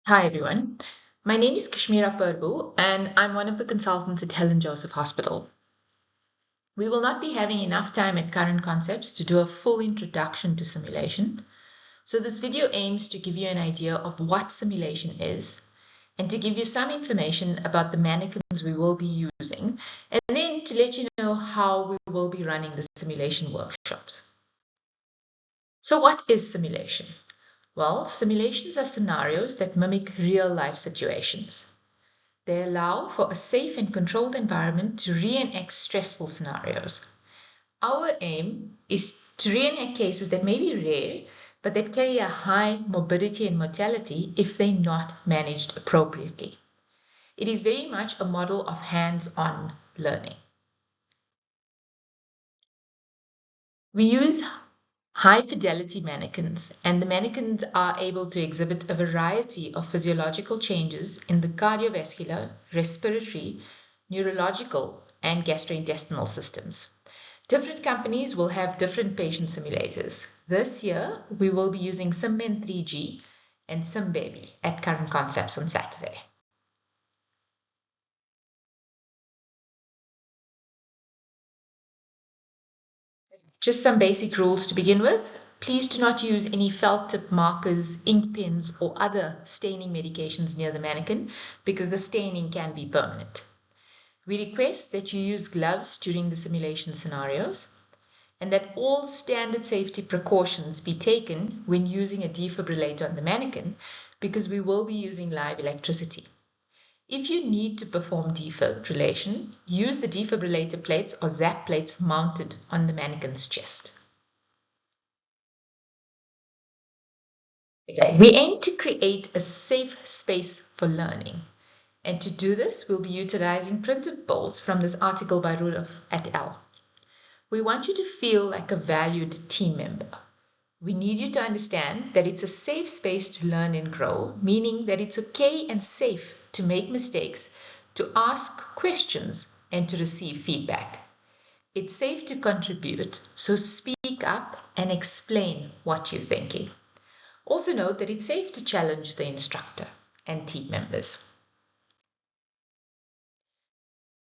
Hi, everyone. My name is Kashmira Purbu, and I'm one of the consultants at Helen Joseph Hospital. We will not be having enough time at Current Concepts to do a full introduction to simulation, so this video aims to give you an idea of what simulation is and to give you some information about the mannequins we will be using, and then to let you know how we will be running the simulation workshops. So, what is simulation? Well, simulations are scenarios that mimic real life situations. They allow for a safe and controlled environment to reenact stressful scenarios. Our aim is to reenact cases that may be rare, but that carry a high morbidity and mortality if they're not managed appropriately. It is very much a model of hands-on learning. We use high fidelity mannequins, and the mannequins are able to exhibit a variety of physiological changes in the cardiovascular, respiratory, neurological, and gastrointestinal systems. Different companies will have different patient simulators. This year, we will be using SimMen 3G and SimBaby at Current Concepts on Saturday. Just some basic rules to begin with. Please do not use any felt tip markers, ink pens, or other staining medications near the mannequin because the staining can be permanent. We request that you use gloves during the simulation scenarios and that all standard safety precautions be taken when using a defibrillator on the mannequin because we will be using live electricity. If you need to perform defibrillation, use the defibrillator plates or zap plates mounted on the mannequin's chest. Okay. We aim to create a safe space for learning. And to do this, we'll be utilizing principles from this article by Rudolph et al. We want you to feel like a valued team member. We need you to understand that it's a safe space to learn and grow, meaning that it's okay and safe to make mistakes, to ask questions, and to receive feedback. It's safe to contribute, so speak up and explain what you're thinking. Also note that it's safe to challenge the instructor and team members.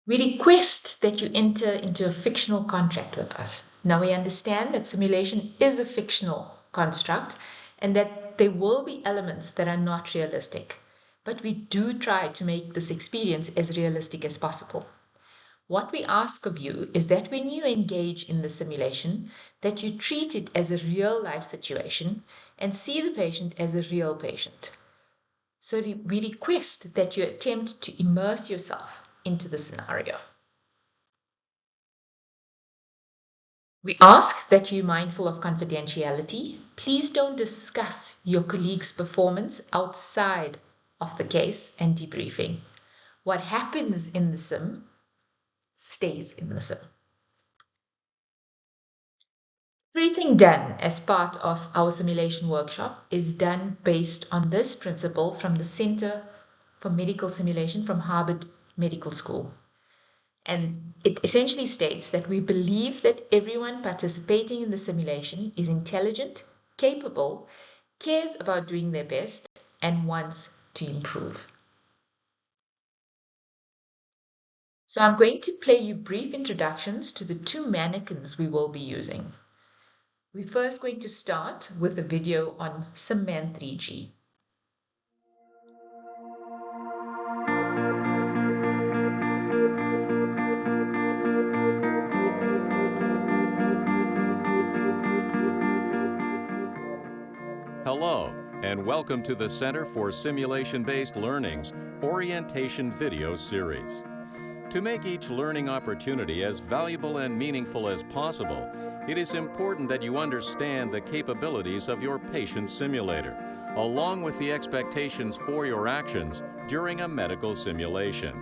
We request that you enter into a fictional contract with us. Now we understand that simulation is a fictional construct and that there will be elements that are not realistic, but we do try to make this experience as realistic as possible. What we ask of you is that when you engage in the simulation, that you treat it as a real life situation and see the patient as a real patient. So we request that you attempt to immerse yourself into the scenario. We ask that you're mindful of confidentiality. Please don't discuss your colleague's performance outside of the case and debriefing. What happens in the sim stays in the sim. Everything done as part of our simulation workshop is done based on this principle from the Center for Medical Simulation from Harvard Medical School. And it essentially states that we believe that everyone participating in the simulation is intelligent, capable, cares about doing their best, and wants to improve. So I'm going to play you brief introductions to the two mannequins we will be using. We're first going to start with a video on SimMan 3G. Hello, and welcome to the Center for Simulation-Based Learning's Orientation Video Series. To make each learning opportunity as valuable and meaningful as possible, it is important that you understand the capabilities of your patient simulator, along with the expectations for your actions during a medical simulation.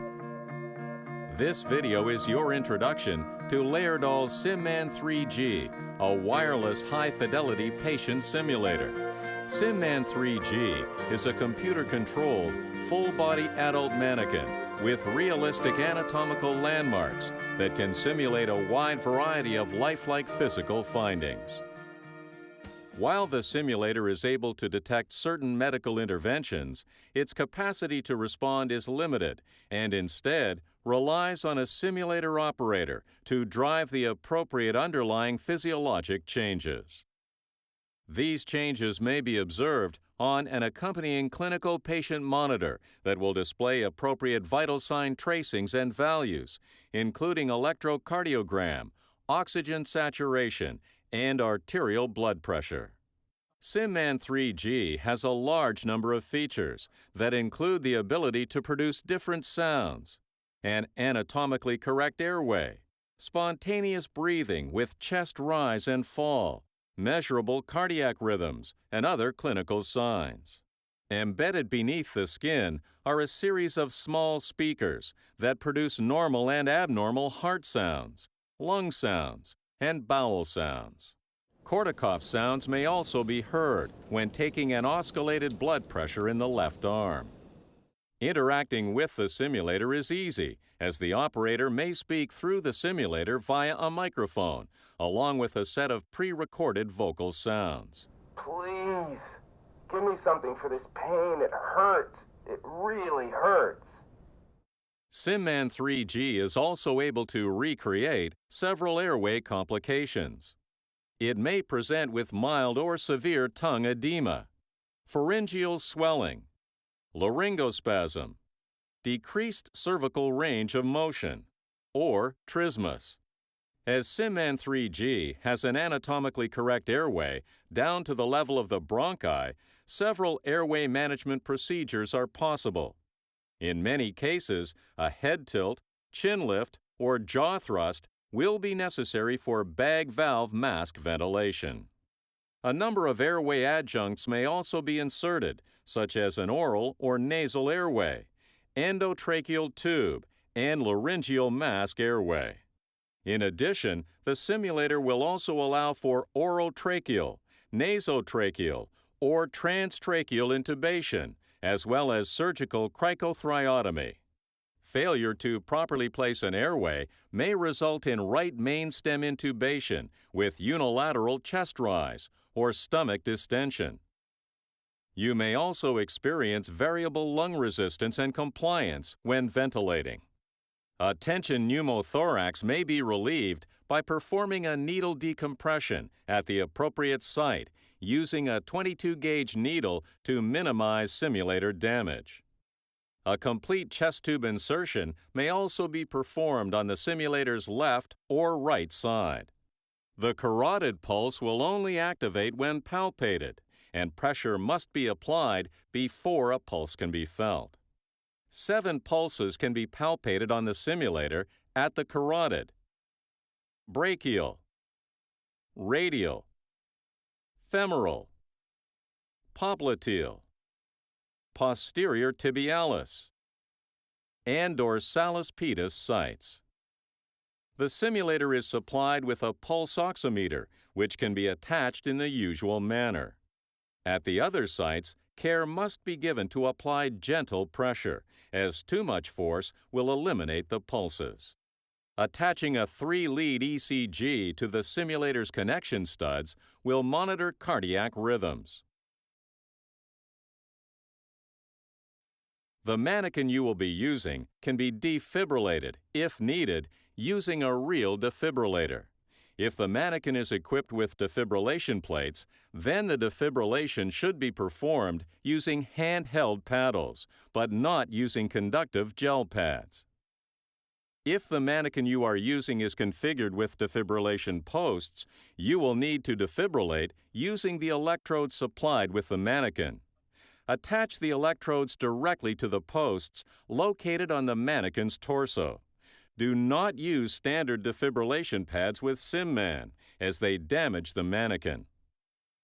This video is your introduction to Laerdal's SimMan 3G, a wireless high-fidelity patient simulator. SimMan 3G is a computer-controlled, full-body adult mannequin with realistic anatomical landmarks that can simulate a wide variety of lifelike physical findings. While the simulator is able to detect certain medical interventions, its capacity to respond is limited and instead relies on a simulator operator to drive the appropriate underlying physiologic changes. These changes may be observed on an accompanying clinical patient monitor that will display appropriate vital sign tracings and values, including electrocardiogram, oxygen saturation, and arterial blood pressure. SimMan 3G has a large number of features that include the ability to produce different sounds, an anatomically correct airway, spontaneous breathing with chest rise and fall, measurable cardiac rhythms, and other clinical signs. Embedded beneath the skin are a series of small speakers that produce normal and abnormal heart sounds, lung sounds, and bowel sounds. Korsakoff sounds may also be heard when taking an oscillated blood pressure in the left arm. Interacting with the simulator is easy, as the operator may speak through the simulator via a microphone, along with a set of pre-recorded vocal sounds. Please, give me something for this pain. It hurts. It really hurts. SimMan 3G is also able to recreate several airway complications. It may present with mild or severe tongue edema, pharyngeal swelling, laryngospasm, decreased cervical range of motion, or trismus. As SimMan 3G has an anatomically correct airway down to the level of the bronchi, several airway management procedures are possible. In many cases, a head tilt, chin lift, or jaw thrust will be necessary for bag valve mask ventilation. A number of airway adjuncts may also be inserted, such as an oral or nasal airway, endotracheal tube, and laryngeal mask airway. In addition, the simulator will also allow for orotracheal, nasotracheal, or transtracheal intubation, as well as surgical cricothriotomy. Failure to properly place an airway may result in right main stem intubation with unilateral chest rise or stomach distension. You may also experience variable lung resistance and compliance when ventilating. A tension pneumothorax may be relieved by performing a needle decompression at the appropriate site using a 22-gauge needle to minimize simulator damage. A complete chest tube insertion may also be performed on the simulator's left or right side. The carotid pulse will only activate when palpated, and pressure must be applied before a pulse can be felt. 7 pulses can be palpated on the simulator at the carotid, brachial, radial, femoral, popliteal, posterior tibialis, and dorsalis pedis sites. The simulator is supplied with a pulse oximeter, which can be attached in the usual manner. At the other sites, care must be given to apply gentle pressure, as too much force will eliminate the pulses. Attaching a 3-lead ECG to the simulator's connection studs will monitor cardiac rhythms. The mannequin you will be using can be defibrillated, if needed, using a real defibrillator. If the mannequin is equipped with defibrillation plates, then the defibrillation should be performed using handheld paddles, but not using conductive gel pads. If the mannequin you are using is configured with defibrillation posts, you will need to defibrillate using the electrodes supplied with the mannequin. Attach the electrodes directly to the posts located on the mannequin's torso. Do not use standard defibrillation pads with SimMan, as they damage the mannequin.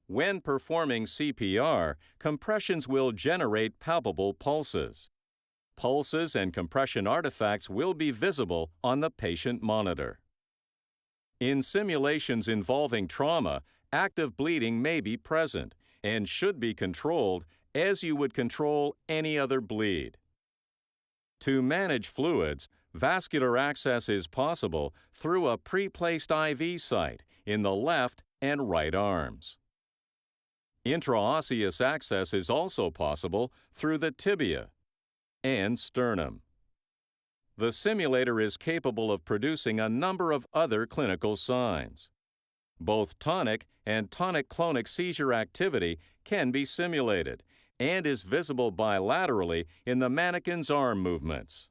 When performing CPR, compressions will generate palpable pulses. Pulses and compression artifacts will be visible on the patient monitor. In simulations involving trauma, active bleeding may be present and should be controlled as you would control any other bleed. To manage fluids, vascular access is possible through a pre-placed IV site in the left and right arms. Intraosseous access is also possible through the tibia and sternum. The simulator is capable of producing a number of other clinical signs. Both tonic and tonic-clonic seizure activity can be simulated and is visible bilaterally in the mannequin's arm movements.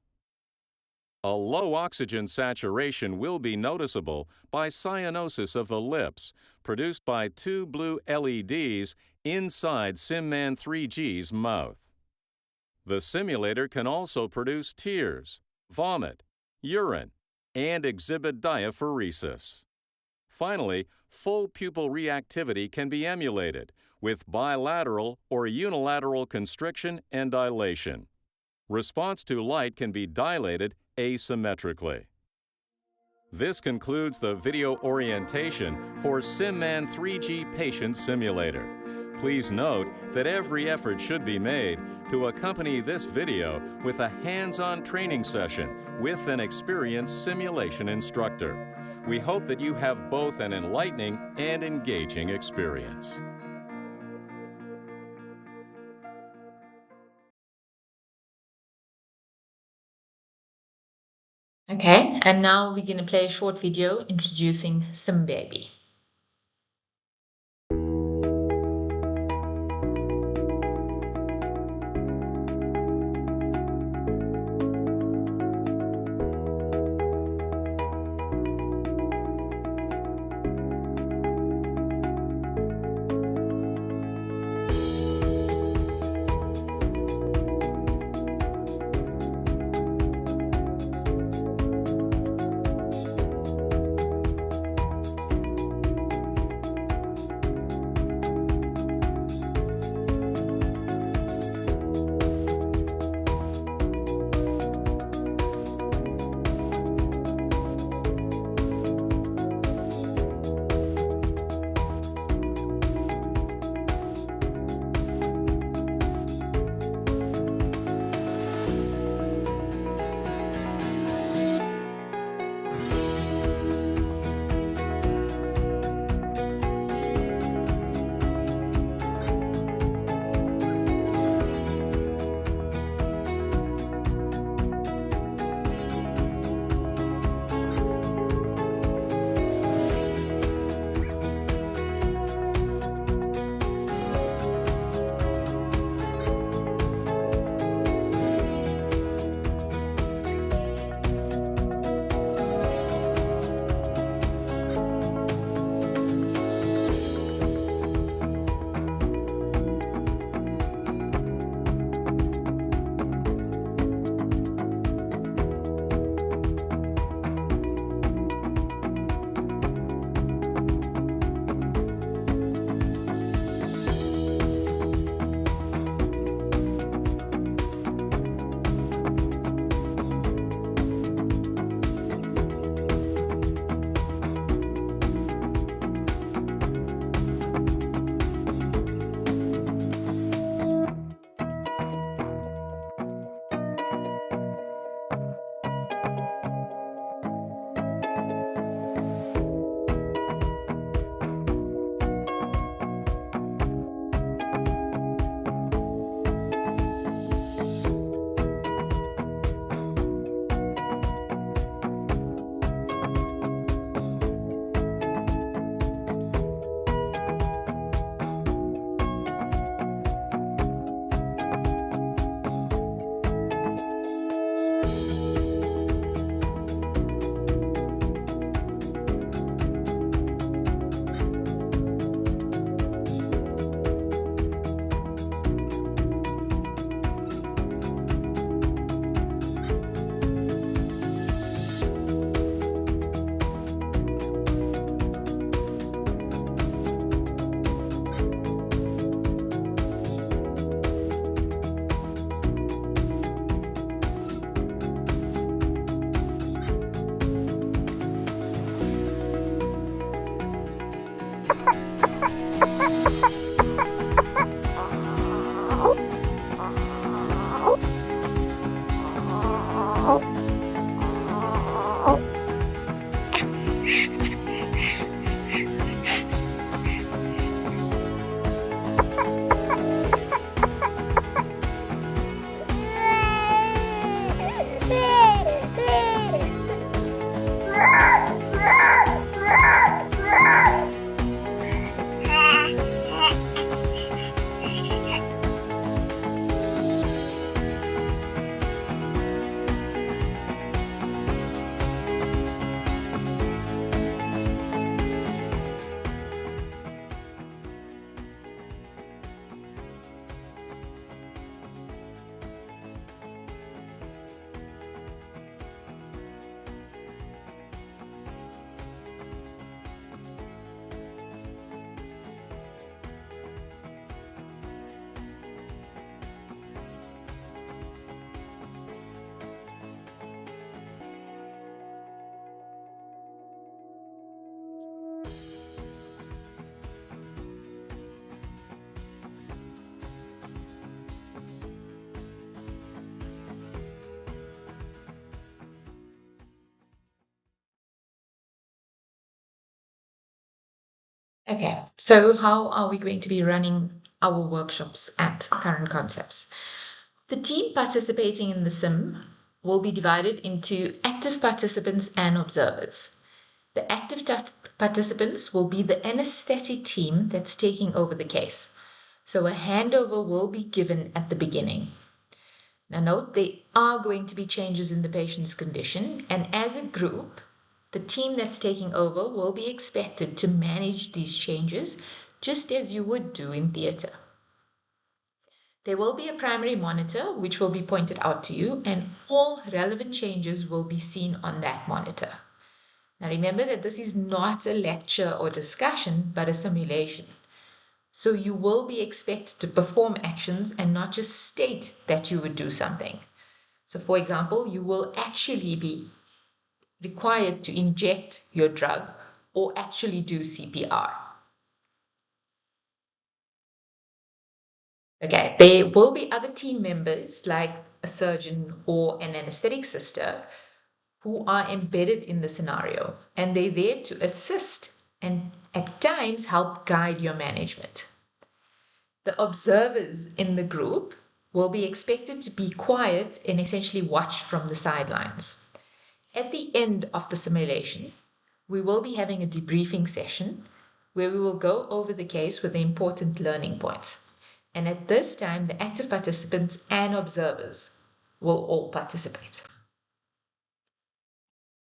A low oxygen saturation will be noticeable by cyanosis of the lips, produced by two blue LEDs inside SimMan 3G's mouth. The simulator can also produce tears, vomit, urine, and exhibit diaphoresis. Finally, full pupil reactivity can be emulated with bilateral or unilateral constriction and dilation. Response to light can be dilated asymmetrically. This concludes the video orientation for SimMan 3G Patient Simulator. Please note that every effort should be made to accompany this video with a hands-on training session with an experienced simulation instructor. We hope that you have both an enlightening and engaging experience. Okay, and now we're going to play a short video introducing SimBaby. Okay, so how are we going to be running our workshops at Current Concepts? The team participating in the sim will be divided into active participants and observers. The active participants will be the anesthetic team that's taking over the case. So a handover will be given at the beginning. Now note, there are going to be changes in the patient's condition, and as a group, the team that's taking over will be expected to manage these changes just as you would do in theatre. There will be a primary monitor which will be pointed out to you, and all relevant changes will be seen on that monitor. Now remember that this is not a lecture or discussion, but a simulation. So you will be expected to perform actions and not just state that you would do something. So for example, you will actually be required to inject your drug or actually do CPR. Okay, there will be other team members like a surgeon or an anesthetic sister who are embedded in the scenario, and they're there to assist and at times help guide your management. The observers in the group will be expected to be quiet and essentially watch from the sidelines. At the end of the simulation, we will be having a debriefing session where we will go over the case with the important learning points. And at this time, the active participants and observers will all participate.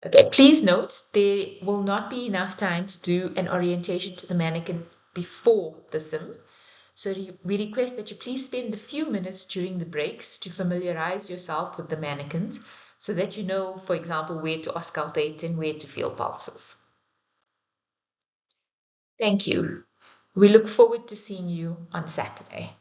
Okay, please note there will not be enough time to do an orientation to the mannequin before the sim. So we request that you please spend a few minutes during the breaks to familiarize yourself with the mannequins so that you know, for example, where to auscultate and where to feel pulses. Thank you. We look forward to seeing you on Saturday.